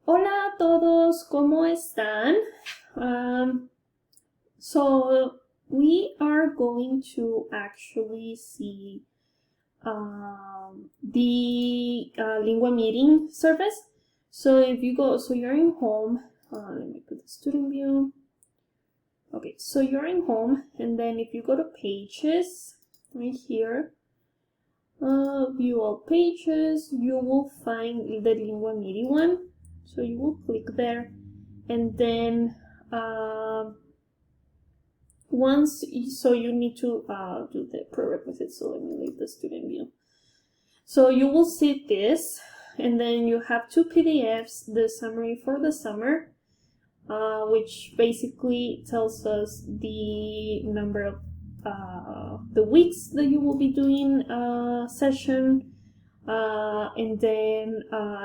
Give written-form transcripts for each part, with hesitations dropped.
Hola a todos, ¿cómo están? So we are going to actually see the LinguaMeeting service. So if you go, so you're in home, let me put the student view. Okay, so you're in home, and then if you go to pages, right here, view all pages, you will find the LinguaMeeting one. So you will click there, and then so you need to do the prerequisites. So let me leave the student view. So you will see this, and then you have two PDFs, the summary for the summer, which basically tells us the number of the weeks that you will be doing session, and then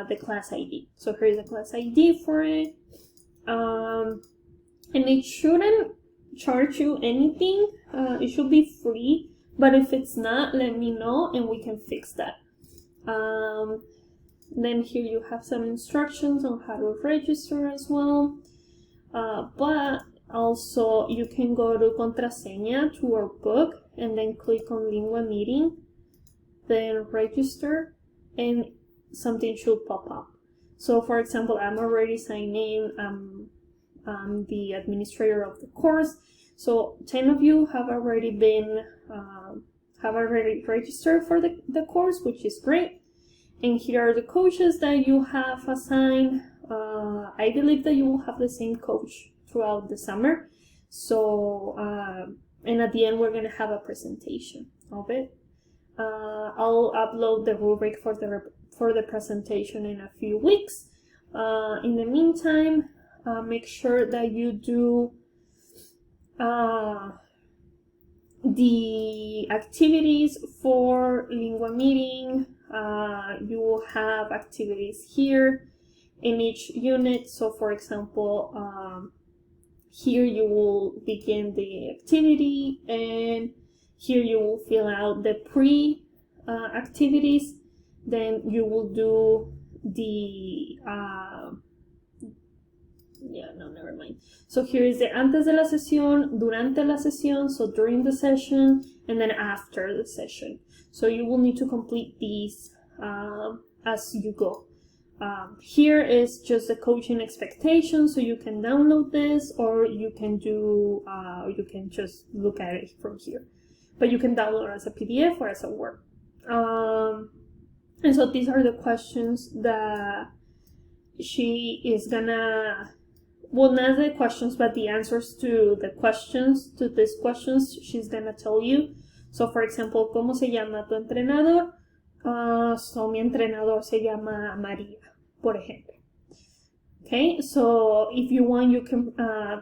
the class ID. So here's the class ID for it, and it shouldn't charge you anything. It should be free, but if it's not, let me know and we can fix that. Then here you have some instructions on how to register as well, but also you can go to contraseña to our book and then click on LinguaMeeting, then register, and something should pop up. So for example, I'm already signed in. I'm the administrator of the course, so 10 of you have already been registered for the course, which is great. And here are the coaches that you have assigned. I believe that you will have the same coach throughout the summer. So and at the end we're going to have a presentation of it. I'll upload the rubric for the presentation in a few weeks. In the meantime, make sure that you do the activities for LinguaMeeting. You will have activities here in each unit. So for example, here you will begin the activity, and here you will fill out the activities. Then you will do the never mind. So here is the antes de la sesión, durante la sesión, so during the session, and then after the session. So you will need to complete these as you go. Here is just the coaching expectation, so you can download this, or you can do, you can just look at it from here. But you can download it as a PDF or as a Word. And so these are the questions that she is gonna, well, not the questions, but the answers to the questions, to these questions, she's gonna tell you. So for example, ¿cómo se llama tu entrenador? So mi entrenador se llama María, por ejemplo. Okay, so if you want, you can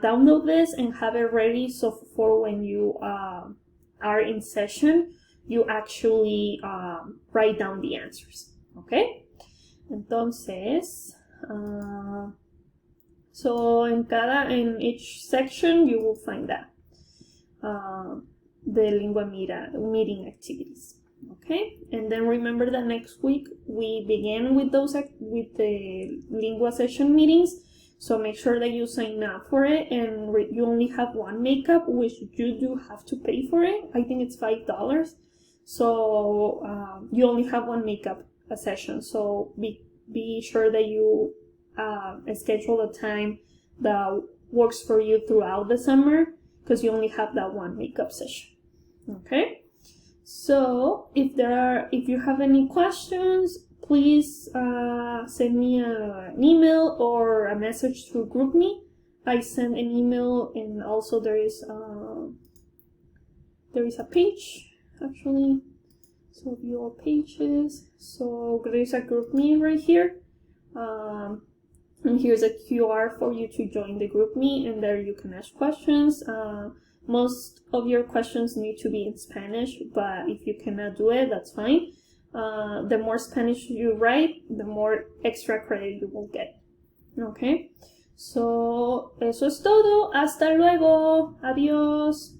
download this and have it ready, so for when you are in session, you actually write down the answers. Okay, entonces so in each section you will find that the LinguaMeeting activities. Okay, and then remember that next week we begin with the Lingua session meetings. So make sure that you sign up for it, and you only have one makeup, which you do have to pay for it. I think it's $5. So you only have one makeup a session. So be sure that you schedule a time that works for you throughout the summer, because you only have that one makeup session. Okay, so if you have any questions, please send me an email or a message through GroupMe. I send an email, and also there is a page actually. So view all pages. So there is a GroupMe right here. And here's a QR for you to join the GroupMe, and there you can ask questions. Most of your questions need to be in Spanish, but if you cannot do it, that's fine. The more Spanish you write, the more extra credit you will get. Okay, so eso es todo. Hasta luego. Adiós.